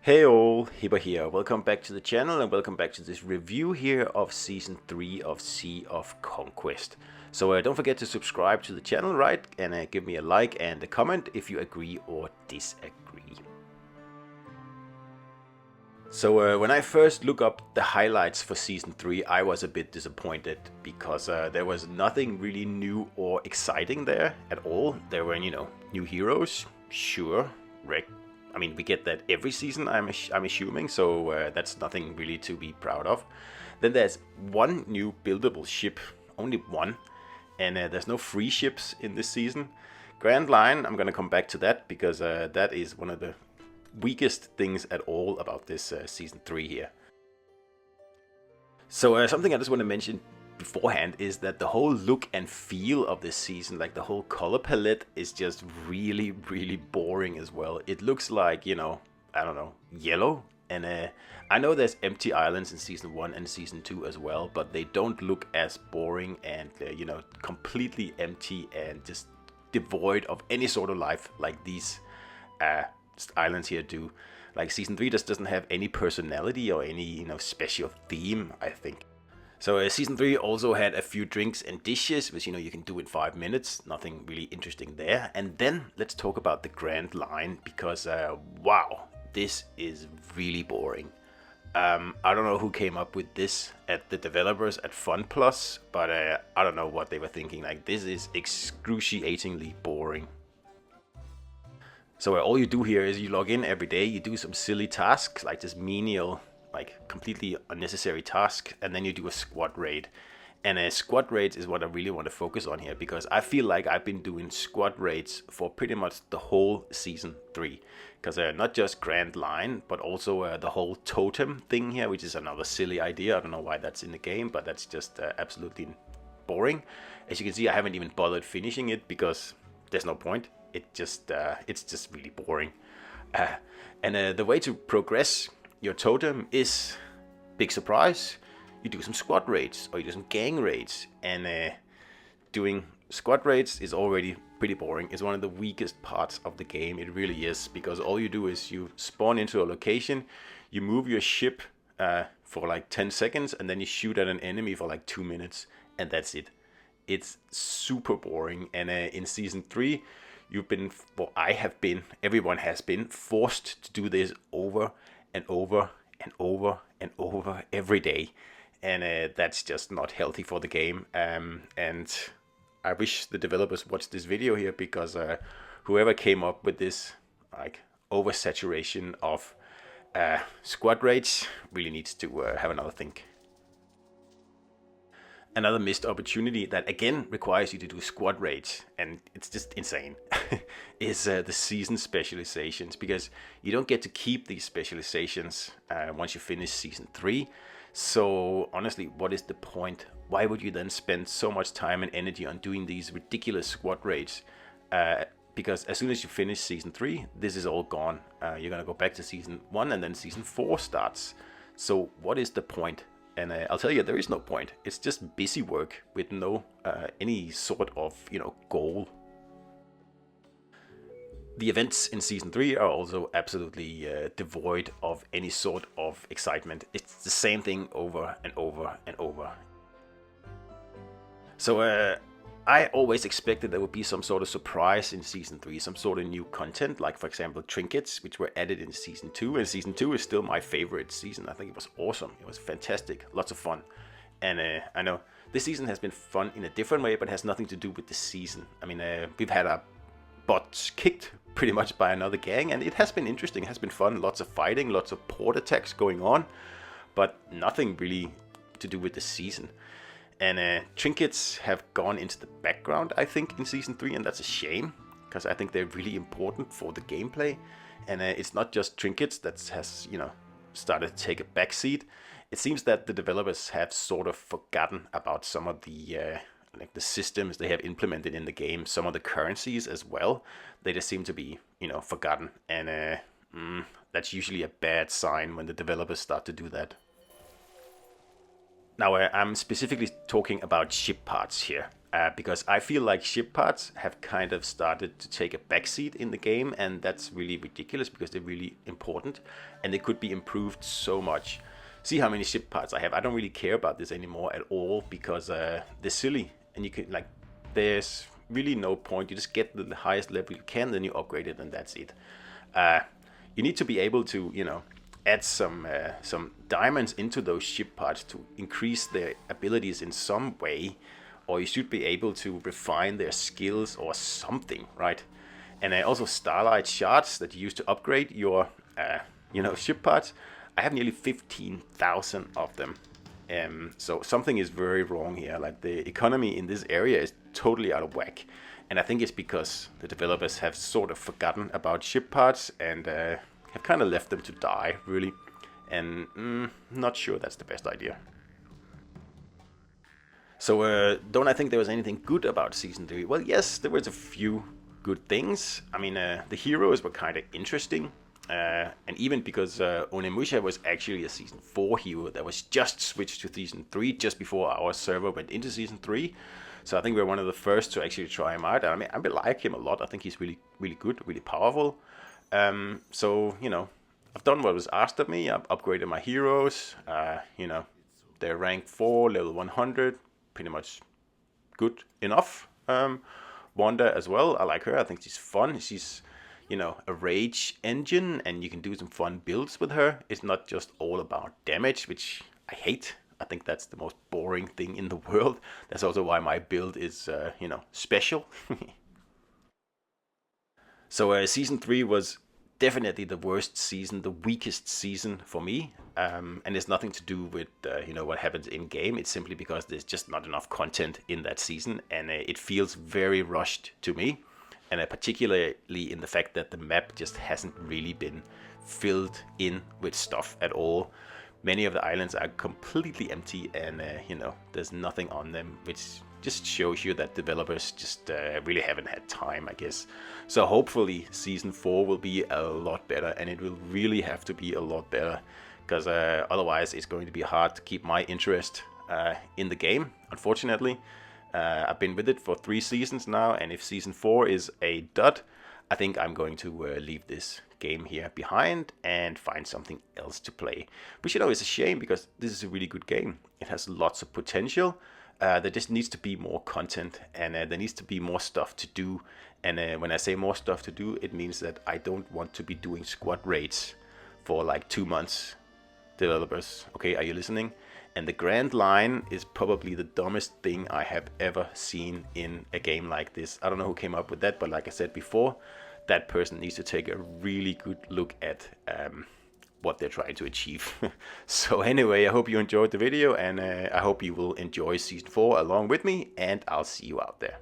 Hey all, Hibber here. Welcome back to the channel and welcome back to this review here of Season 3 of Sea of Conquest. So don't forget to subscribe to the channel, right? And give me a like and a comment if you agree or disagree. So when I first looked up the highlights for Season 3, I was a bit disappointed because there was nothing really new or exciting there at all. There were, new heroes, sure, we get that every season, I'm assuming, so that's nothing really to be proud of. Then there's one new buildable ship, only one, and there's no free ships in this season. Grand Line, I'm gonna come back to that because that is one of the weakest things at all about this season 3 here. So something I just want to mention beforehand is that the whole look and feel of this season, like the whole color palette, is just really boring as well. It looks like, I don't know, yellow. And I know there's empty islands in season 1 and season 2 as well, but they don't look as boring and completely empty and just devoid of any sort of life like these islands here do. Like season 3 just doesn't have any personality or any special theme, I think. So season 3 also had a few drinks and dishes, which you can do in 5 minutes. Nothing really interesting there. And then let's talk about the Grand Line, because wow, this is really boring. I don't know who came up with this at the developers at Fun Plus, but I don't know what they were thinking. Like, this is excruciatingly boring. So all you do here is you log in every day, you do some silly tasks, like this menial, like completely unnecessary task, and then you do a squad raid. And squad raids is what I really want to focus on here, because I feel like I've been doing squad raids for pretty much the whole season 3. Because not just Grand Line, but also the whole totem thing here, which is another silly idea. I don't know why that's in the game, but that's just absolutely boring. As you can see, I haven't even bothered finishing it because there's no point. It's just really boring. And the way to progress your totem is, big surprise, you do some squad raids or you do some gang raids. And doing squad raids is already pretty boring. It's one of the weakest parts of the game. It really is, because all you do is you spawn into a location, you move your ship for like 10 seconds, and then you shoot at an enemy for like 2 minutes, and that's it. It's super boring. And in season 3, everyone has been forced to do this over and over and over and over every day, and that's just not healthy for the game. And I wish the developers watched this video here, because whoever came up with this like oversaturation of squad raids really needs to have another think. Another missed opportunity that again requires you to do squad raids, and it's just insane, is the season specializations, because you don't get to keep these specializations once you finish season 3. So honestly, what is the point? Why would you then spend so much time and energy on doing these ridiculous squad raids? Because as soon as you finish season 3, this is all gone. You're gonna go back to season 1, and then season 4 starts. So what is the point? And I'll tell you, there is no point. It's just busy work with no any sort of goal. The events in season 3 are also absolutely devoid of any sort of excitement. It's the same thing over and over and over. So I always expected there would be some sort of surprise in season 3, some sort of new content, like for example trinkets, which were added in season 2. And season 2 is still my favorite season. I think it was awesome. It was fantastic, lots of fun. And I know this season has been fun in a different way, but has nothing to do with the season. I mean, we've had our butts kicked pretty much by another gang, and it has been interesting, it has been fun, lots of fighting, lots of port attacks going on, but nothing really to do with the season. And trinkets have gone into the background, I think, in season 3, and that's a shame, because I think they're really important for the gameplay. And it's not just trinkets that has, started to take a backseat. It seems that the developers have sort of forgotten about some of the like the systems they have implemented in the game, some of the currencies as well. They just seem to be, forgotten, and that's usually a bad sign when the developers start to do that. Now, I'm specifically talking about ship parts here. because I feel like ship parts have kind of started to take a backseat in the game, and that's really ridiculous because they're really important and they could be improved so much. See how many ship parts I have. I don't really care about this anymore at all because they're silly, and you can like, there's really no point. You just get the highest level you can, then you upgrade it, and that's it. You need to be able to, you know, add some diamonds into those ship parts to increase their abilities in some way, or you should be able to refine their skills or something, right? And also starlight shards that you use to upgrade your, you know, ship parts. I have nearly 15,000 of them. So something is very wrong here. Like, the economy in this area is totally out of whack. And I think it's because the developers have sort of forgotten about ship parts and have kind of left them to die, really. And not sure that's the best idea. So don't I think there was anything good about Season 3? Well, yes, there was a few good things. I mean, the heroes were kind of interesting. And even because Onimusha was actually a Season 4 hero that was just switched to Season 3 just before our server went into Season 3. So I think we're one of the first to actually try him out. I mean, I like him a lot. I think he's really, really good, really powerful. So, you know, I've done what was asked of me. I've upgraded my heroes. You know, they're rank 4, level 100. Pretty much good enough. Wanda as well. I like her. I think she's fun. She's, you know, a rage engine, and you can do some fun builds with her. It's not just all about damage, which I hate. I think that's the most boring thing in the world. That's also why my build is, you know, special. So Season 3 was definitely the worst season, the weakest season for me. And it's nothing to do with, you know, what happens in game. It's simply because there's just not enough content in that season, and it feels very rushed to me. And particularly in the fact that the map just hasn't really been filled in with stuff at all. Many of the islands are completely empty, and you know, there's nothing on them, which just shows you that developers just really haven't had time, I guess. So hopefully Season 4 will be a lot better, and it will really have to be a lot better, because otherwise it's going to be hard to keep my interest in the game, unfortunately. I've been with it for 3 seasons now, and if Season 4 is a dud, I think I'm going to leave this game here behind and find something else to play. Which, you know, is a shame, because this is a really good game. It has lots of potential. There just needs to be more content, and there needs to be more stuff to do. And when I say more stuff to do, it means that I don't want to be doing squad raids for like 2 months. Developers, okay, are you listening? And the Grand Line is probably the dumbest thing I have ever seen in a game like this. I don't know who came up with that, but like I said before, that person needs to take a really good look at what they're trying to achieve. So anyway, I hope you enjoyed the video, and I hope you will enjoy Season 4 along with me, and I'll see you out there.